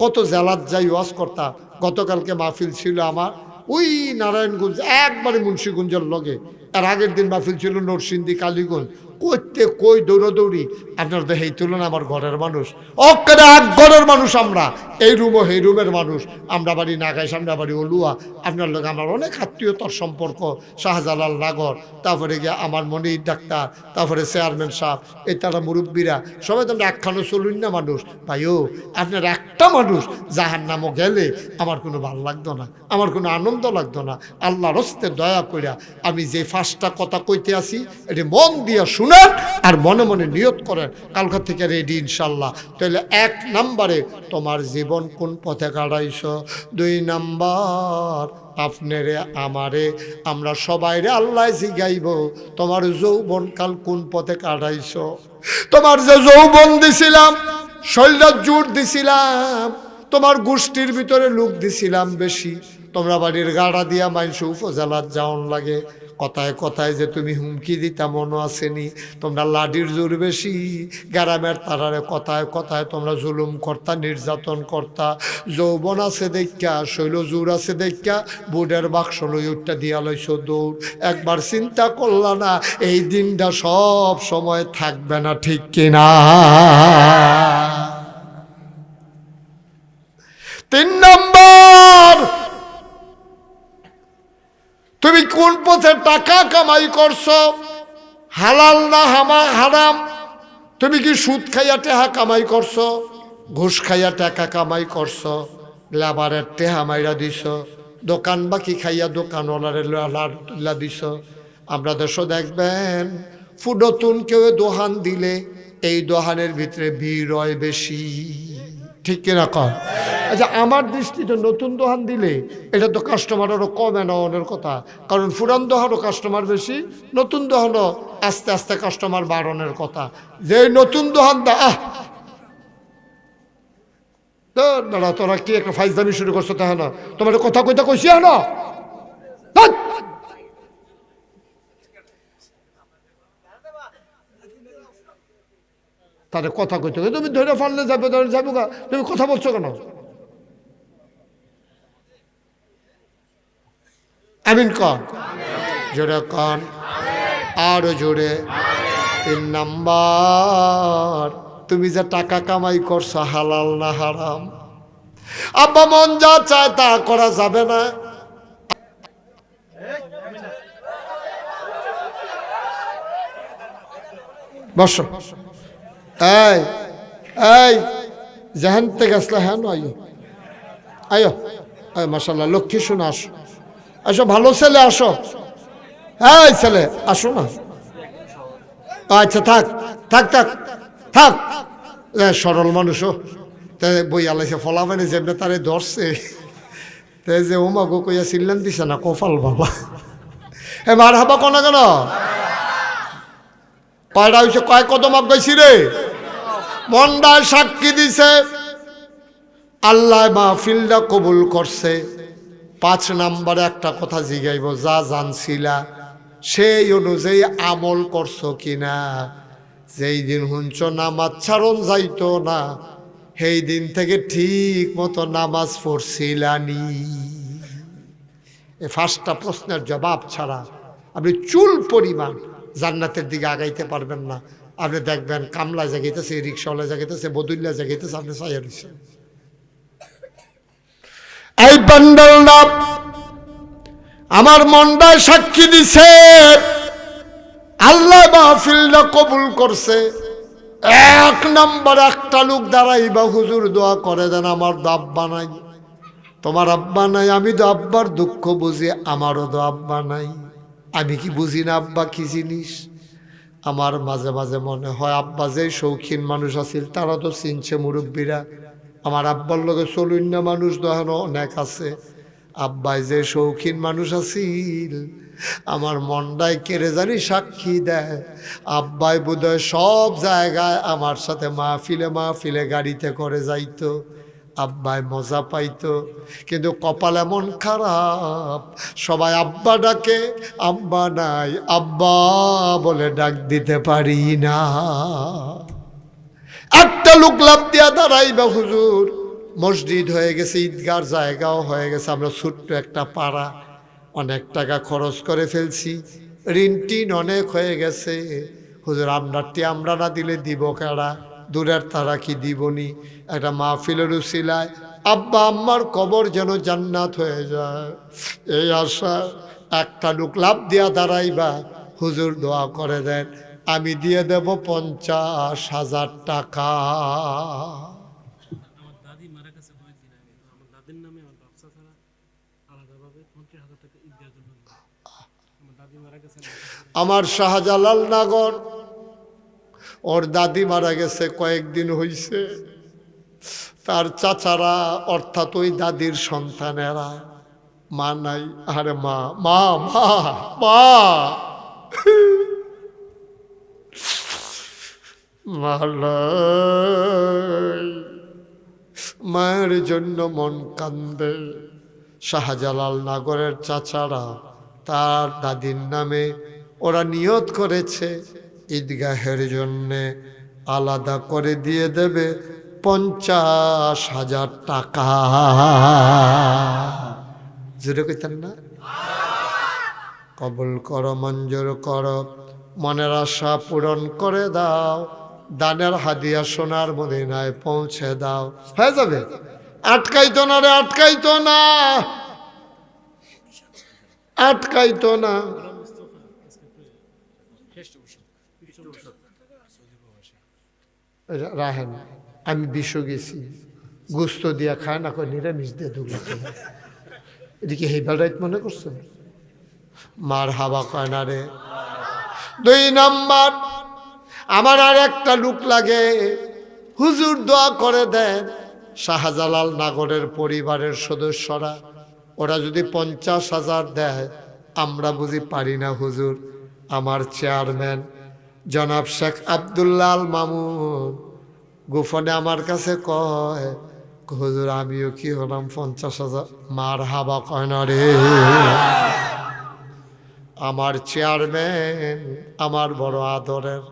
কত জেলাত যাই ওয়াজ করতা। গতকালকে মাহফিল ছিল আমার ওই নারায়ণগঞ্জ, একবারে মুন্সিগঞ্জের লগে। আর আগের দিন মাহফিল ছিল নরসিংদী কালীগঞ্জ। করতে কই দৌড়াদৌড়ি, আপনার তো এই তুলনা আমার ঘরের মানুষ, অকেরে 1 ঘরের মানুষ আমরা, এই রুমও এই রুমের মানুষ। আমরা বাড়ি নাগাই, সামনে বাড়ি অলুয়া, আপনার লোক আমার অনেক আত্মীয়তার সম্পর্ক। শাহজালাল নাগর, তারপরে গিয়ে আমার মনির ডাক্তার, তারপরে চেয়ারম্যান সাহেব, এই তারা মুরব্বীরা, সবাই তো আমরা একখানো চলুন না মানুষ। ভাইও আপনার একটা মানুষ জাহান্নামও গেলে আমার কোনো ভালো লাগতো না, আমার কোনো আনন্দ লাগতো না। আল্লাহর হস্তে দয়া কইরা আমি যে 5টা কথা কইতে আসি এটি মন দিয়া শুনেন আর মনে মনে নিয়ত করেন, কালকার থেকে রেডি ইনশাল্লাহ। তাহলে 1 নম্বরে তোমার জীবন কোন পথে কাটাইছ। 2 নম্বর আপনারে আমারে আমরা সবাই রে আল্লাহ জিগাইব তোমার যৌবন কাল কোন পথে কাটাইছ। তোমার যে যৌবন দিছিলাম, শরীরে জোর দিছিলাম, তোমার গোষ্ঠীর ভিতরে লোক দিছিলাম বেশি, তোমরা বাড়ির গাড়া দিয়া মাইনস উপজেলার যাওন লাগে, কথায় কথায় যে তুমি হুমকি দিতা মনে আসেনি, তোমরা লাডির জোর বেশি, গ্রামের তারারে কথায় কথায় তোমরা জুলুম করতা, নির্যাতন করতা। যৌবন আছে দেখা, শৈল জোর আছে দেখা বুডের বাক্স লই উঠটা দিয়া লইছ দৌড়। একবার চিন্তা করলা না এই দিনটা সব সময় থাকবে না, ঠিক কিনা? 3 নম্বর তুমি কোন পথে টাকা কামাই করছো, হালাল না হারাম? তুমি কি সুদ খাইয়া টাকা কামাই করছো, ঘুষ খাইয়া টাকা কামাই করছো, লেবারের টেহা মাইরা দিছ, দোকান বাকি খাইয়া দোকানওয়ালারে লাড়া দিছ? আমরা দেশও দেখবেন ফুডতুন কেউ দোহান দিলে এই দোহানের ভিতরে ভিড় হয় বেশি, ঠিক কিনা কর? আচ্ছা আমার দৃষ্টিতে নতুন দোকান দিলে এটা তো কাস্টমারেরও কমে নেওয়ার কথা, কারণ পুরান দোকানও কাস্টমার বেশি, নতুন দোকানও আস্তে আস্তে কাস্টমার বাড়ানোর কথা। যে নতুন দোকান দাঁড়া তোরা কি একটা ফাইজদামি শুরু করছো, তাহলে না তোমার কথা কইতা কইছি না তাদের কথা কইতে তুমি ধরে ফাললে যাবে যাবো গা, তুমি কথা বলছো কেন? আমিন কন, জোরে কন, আরো জোরে। 3 নাম্বার তুমি যে টাকা কামাই করছো হালাল না হারাম? আব্বা মন যা চায় তা করা যাবে না। বসো, এই এই যেহেন থেকে আসলে হ্যাঁ আয়ো আয়ো, মাশাল্লাহ লক্ষ্মী শোনো, আসো আসো, ভালো ছেলে আসো, এই ছেলে আসো না। আচ্ছা থাক থাক থাক থাক, সরল মানুষও বই আলাইছে ফলাফেনে যেমনি তারে ধরছে, যে ওমা গো কইয়া চিল্লান দিছে না কপাল বাবা। মার হাবা কোনা কেন কয়টা হয়েছে, কয় কদম আগাইছি রে, মন্ডায় সাক্ষী দিছে, আল্লাহ মাহফিলটা কবুল করছে। 5 নম্বরে একটা কথা জিগাইব, যা জানছিলা সেই অনুযায়ী আমল করছো কিনা। যেই দিন হুঞ্চ নামাজ ছাড়ন যাইতো না, সেই দিন থেকে ঠিক মতো নামাজ পড়ছিলানি। এই 5টা প্রশ্নের জবাব ছাড়া আপনি চুল পরিমাণ জান্নাতের দিকে আগাইতে পারবেন না। আপনি দেখবেন কামলা জাগাইতেছে, রিক্সাওয়ালা জাগাইতেছে, বদুল্লা জাগাইতেছে, আপনি চাইয়া রয়েছেন। এই বান্ডাল না আমার মনটায় সাক্ষী দিছে, আল্লাহ মাহফিলটা কবুল করছে। 1 নম্বর একটা লোক দাঁড়াইবা, হুজুর দোয়া করে দেন, আমার তো আব্বা নাই। তোমার আব্বা নাই, আমি তো আব্বার দুঃখ বুঝি, আমারও তো আব্বা নাই। আমি কি বুঝি না আব্বা কি জিনিস? আমার মাঝে মাঝে মনে হয় আব্বা যে শৌখিন মানুষ আছিল তারা তো চিনছে মুরব্বীরা, আমার আব্বার লগে চলুন না মানুষ দেখানো অনেক আছে। আব্বাই যে শৌখিন মানুষ আছিল, আমার মনটাই কেড়ে জানি সাক্ষী দেয়। আব্বাই বোধহয় সব জায়গায় আমার সাথে মাহফিলে গাড়িতে করে যাইতো, আব্বাই মজা পাইতো। কিন্তু কপাল এমন খারাপ, সবাই আব্বা ডাকে, আব্বা নাই, আব্বা বলে ডাক দিতে পারি না। একটা লোক লাভ দিয়া দাঁড়াইবা, হুজুর মসজিদ হয়ে গেছে, ঈদগার জায়গাও হয়ে গেছে, আমরা ছোট্ট একটা পাড়া, অনেক টাকা খরচ করে ফেলছি, ঋণ টিন অনেক হয়ে গেছে। হুজুর আমরা না দিলে দিব কারা? দূরের তারা কি দিবনি? একটা মাহফিলের উসিলায় আব্বা আম্মার কবর যেন জান্নাত হয়ে যায়, এই আশা। একটা লোক লাভ দিয়া দাঁড়াইবা, হুজুর দোয়া করে দেন, আমি দিয়ে দেব 50,000 টাকা। আমার শাহজালাল নগর, ওর দাদি মারা গেছে কয়েকদিন হইছে। তার চাচারা অর্থাৎ ওই দাদির সন্তানেরা, মা নাই, আরে মা মা মা মা মায়ের জন্য মন কান্দে। শাহজালাল নগরের চাচারা তার দাদির নামে ওরা নিয়ত করেছে ঈদগাহের জন্যে আলাদা করে দিয়ে দেবে 50,000 টাকা। জোরে কইতেন না? কবুল করো, মঞ্জুর করো, মনের আশা পূরণ করে দাও, দানের হাদিয়া সোনার মদিনায় পৌঁছে দাও। হয়ে যাবে, আটকাইতো না রে, আটকাইতো না, আটকাইতো না। রাহেন, আমি বিশ্ব গেছি, গুস্ত দিয়া খায় না, কয় নিরামিষ দিয়ে দুগুলো। এদিকে হেবাল রাইত মনে করছো? মার হাবা কয় না রে। 2 নাম্বার, আমার আর একটা লোক লাগে, হুজুর দোয়া করে দেন। শাহজালাল নগরের পরিবারের সদস্যরা ওরা যদি 50,000 দেয়, আমরা বুঝি পারি না হুজুর। আমার চেয়ারম্যান জনাব শেখ আব্দুল্লাহ আল মামুন গোপনে আমার কাছে কয়, হুজুর আমিও কি হলাম 50,000। মার হাবা কয় না রে। আমার চেয়ারম্যান আমার বড় আদরের,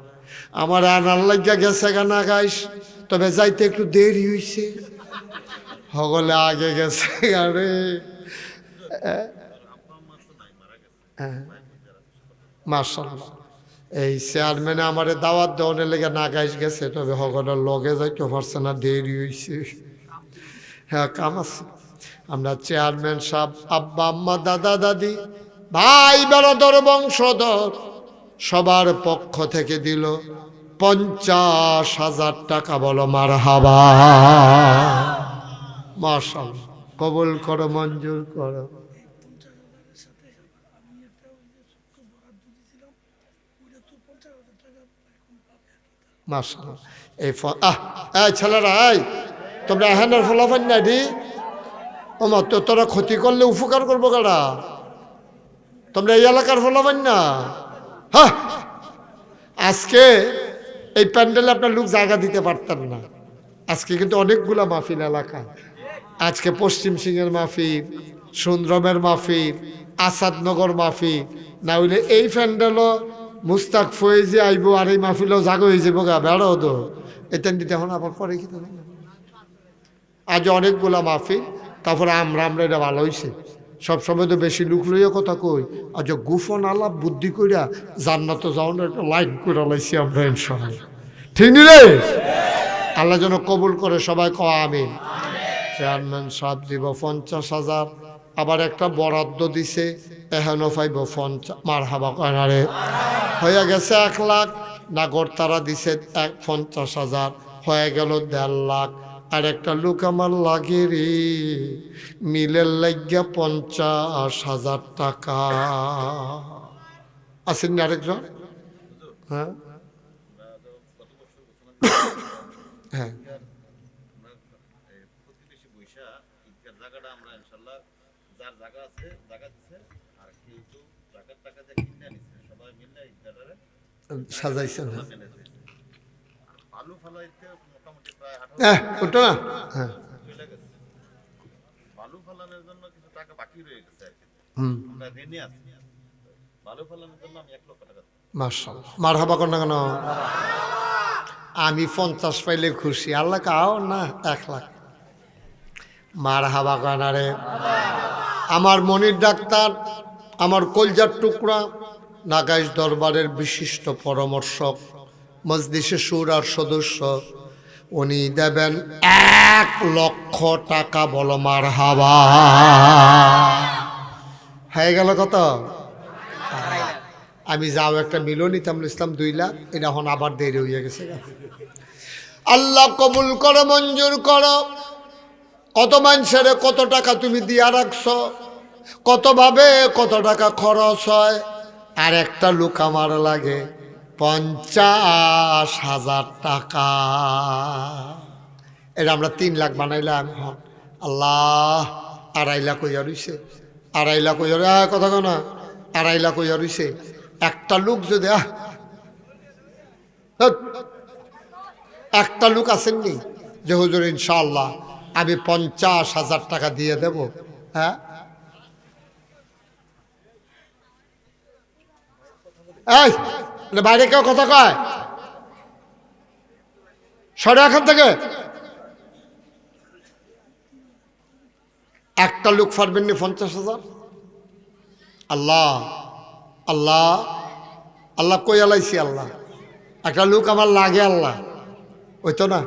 আমার আনার লাগিয়া গেছে গানা গাইস, তবে যাইতে একটু দেরি হইছে, হগলে আগে গেছে গারে। মাশাআল্লাহ, এই চেয়ারম্যানে আমার দাওয়াত দেওয়ানের লেগে না গাইস গেছে, তবে হগলের লগে যাইতে পারছে না, দেরি হইছে। হ্যাঁ, কাম আছে। আমরা চেয়ারম্যান সাহেব, আব্বা আম্মা, দাদা দাদি, ভাই বেড়াদর, বংশধর সবার পক্ষ থেকে দিল 50,000 টাকা। বলো মারহাবা। মাশাআল্লাহ, কবুল করো, মঞ্জুর করো। মাশাআল্লাহ। এই ছেলেরা, তোমরা এখানের ফলাফল নাই দি, আমার তো তোরা ক্ষতি করলে উপকার করবো কারা? তোমরা এই এলাকার ফলাফল না। হ্যাঁ, আজকে এই প্যান্ডেলে আপনার লোক জায়গা দিতে পারতেন না। আজকে কিন্তু অনেকগুলা মাহফিল এলাকা, আজকে পশ্চিম সিংহের মাহফিল, সুন্দরমের মাহফিল, আসাদনগর মাহফিল, না হইলে এই প্যান্ডেলও মুস্তাক ফয়েজি আইব আর এই মাহফিলও জাগো হয়ে যাবো গা বেড়াও তো এটা দিতে এখন আবার পরে কি আজ অনেকগুলা মাহফিল, তারপরে আমরা এটা ভালো হয়েছে। সবসময় তো বেশি লুক লইয়া কথা কই, আজ গুফন আলাপ বুদ্ধি কইরা জান্নাত যাওয়ার একটা লাইন করে লাইছি আমরা ইনশাআল্লাহ। ঠিক নি রে? আল্লাহ যেন কবুল করে, সবাই কয় আমিন। চেয়ারম্যান সাহেব দিব 50,000, আবার একটা বরাদ্দ দিছে এখনো পাইব 50। মারহাবা কয়নারে হয়ে গেছে 1 লাখ। নাগর তারা দিছে 50,000, হয়ে গেল 1.5 লাখ। আর একটা লোক আমার লাগে রে, মিলের লাগিয়া 50,000 টাকা। আছেন না আরেকজন? হ্যাঁ হ্যাঁ সাজাইছেন। হ্যাঁ ওটা না, হ্যাঁ বালু ফলানোর জন্য কিছু টাকা বাকি রয়ে গেছে আর কি, আমরা ঋণে আছি। বালু ফলানোর জন্য আমি 1 লক্ষ টাকা। মাশাআল্লাহ, মারহাবা কর না কেন? আমি 50 পাইলে খুশি, আল্লাহ কাও না 1 লাখ। মারহাবা কর না রে। আমার মনির ডাক্তার, আমার কলজার টুকরা, নাগাইশ দরবারের বিশিষ্ট পরামর্শক, মজলিসে শুরার সদস্য, উনি দেবেন 1 লক্ষ টাকা। বলো মারহাবা। হয়ে গেল কত? আমি যাও একটা মিলও নিতাম ইসলাম 2 লাখ, এটা এখন আবার দেরি হয়ে গেছে। আল্লাহ কবুল করো, মঞ্জুর করো। কত মানুষের কত টাকা তুমি দিয়া রাখছো, কতভাবে কত টাকা খরচ হয়। আর একটা লোক আমার লাগে 50,000 টাকা। এটা আমরা 3 লাখ বানাইলাম। আল্লাহ 2.5 লাখ হইয়া রইছে, 2.5 লাখ হইয়া কথা কো না, 2.5 লাখ হইয়া রইছে। একটা লোক যদি একটা লোক আসেননি যে হুজুর ইনশাআল্লাহ আমি 50,000 টাকা দিয়ে দেব, হ্যাঁ এই বাইরে কেউ কথা কয় সরে এখান থেকে। একটা লোক পারবেন নি 50,000? আল্লাহ আল্লাহ আল্লাহ কই আলাইছি আল্লাহ, একটা লোক আমার লাগে আল্লাহ, ওই তো না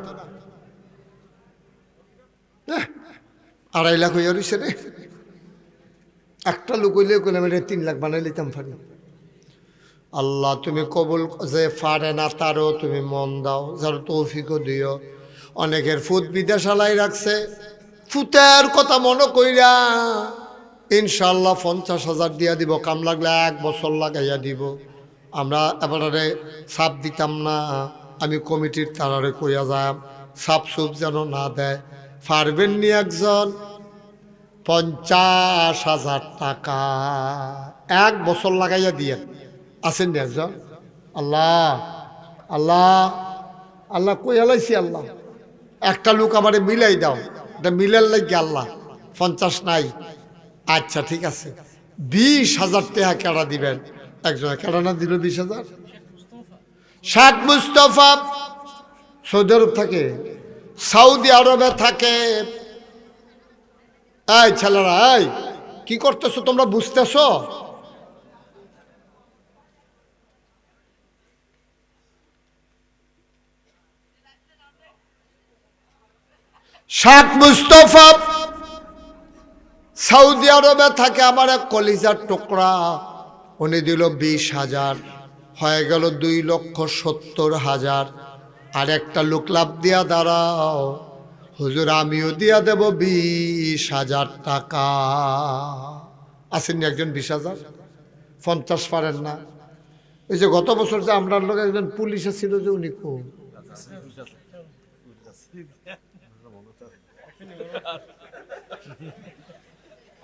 2.5 লাখ হইয়া রইছে রে। একটা লোক হইলে কইলাম এটা 3 লাখ বানাই লিতাম পারি। আল্লাহ তুমি কবুল, যে পারে না তারও তুমি মন দাও, যার তৌফিকও দিও। অনেকের ফুট বিদেশালাই রাখছে, ফুতের কথা মনে কইরা ইনশাল্লাহ 50,000 দিয়া দিব, কাম লাগলে 1 বছর লাগাইয়া দিব। আমরা এবারে সাপ দিতাম না, আমি কমিটির তারারে কইয়া যাম সাপ সুপ যেন না দেয়। পারবেন নি একজন 50,000 টাকা 1 বছর লাগাইয়া দিয়ে আসেন নি একজন? আল্লাহ আল্লাহ আল্লাহ কই আলাইছি আল্লাহ, একটা লোক আমারে মিলাই দাও, এটা মিলার লাগে আল্লাহ 50 নাই। আচ্ছা ঠিক আছে, 20,000 টাকা কেডা দিবেন? একজন কেডা না দিল 20,000? শেখ মুস্তফা সৌদি আরব থাকে, সৌদি আরবে থাকে। এই ছেলেরা, এই কি করতেছো তোমরা, বুঝতেছো? শেখ মুস্তফা সৌদি আরবে থাকে, আমার এক কলিজার টুকরা, উনি দিল 20,000, হয়ে গেল 2,70,000। আর একটা লোক লাভ দিয়া দাঁড়াও, হুজুর আমিও দিয়া দেব 20,000 টাকা। আসেননি একজন 20,000? 50 পারেন না? ওই যে গত বছর যে আমরা লোক একজন পুলিশ ছিল যে উনি খুব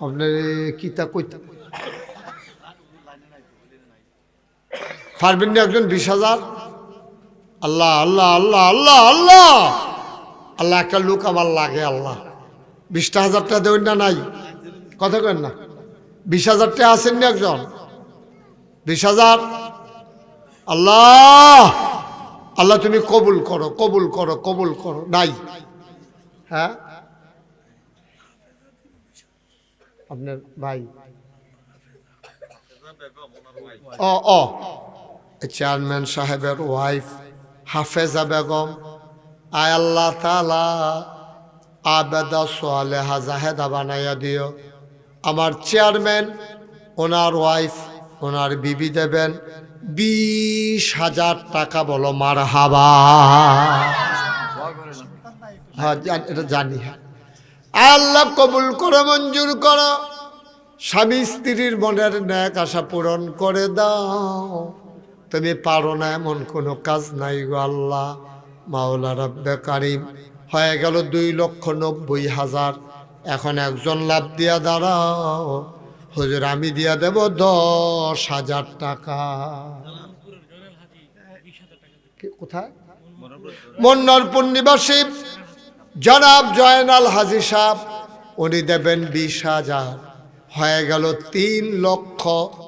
আপনার কিতা কইতা পারবেন না একজন 20,000? আল্লাহ আল্লাহ আল্লাহ আল্লাহ আল্লাহ আল্লাহ, একটা লোক আমার লাগে আল্লাহ, 20,000 টাকা দেবেন না? নাই কথা কেন না? 20,000 টাকা আছেন না একজন? 20,000। আল্লাহ আল্লাহ তুমি কবুল করো, কবুল করো, কবুল করো। নাই? হ্যাঁ, আপনার ভাই ও ও চেয়ারম্যান সাহেবের ওয়াইফ হাফেজা বেগম, আয় আল্লাহ তাআলা আবেদা সালেহা জাহেদা বানাইয়া দিও। আমার চেয়ারম্যান, ওনার ওয়াইফ, ওনার বিবি দেবেন 20,000 টাকা। বলো মারহাবা। হ্যাঁ এটা জানি। হ্যাঁ, আল্লাহ কবুল করো, মঞ্জুর করো। স্বামী স্ত্রীর মনের ন্যাক আশা পূরণ করে দাও। তুমি পারো না এমন কোনো কাজ নাই গো আল্লাহ। মাওলা রব্বে কারিম। হয়ে গেল 2,90,000। এখন একজন লাভ দিয়া দাঁড়াও, হুজুর আমি দিয়া দেব 10,000 টাকা। কোথায়? মন্নারপুর নিবাসী জনাব জয়নাল হাজী সাহেব, উনি দেবেন 20,000। হয়ে গেল 3,00,000।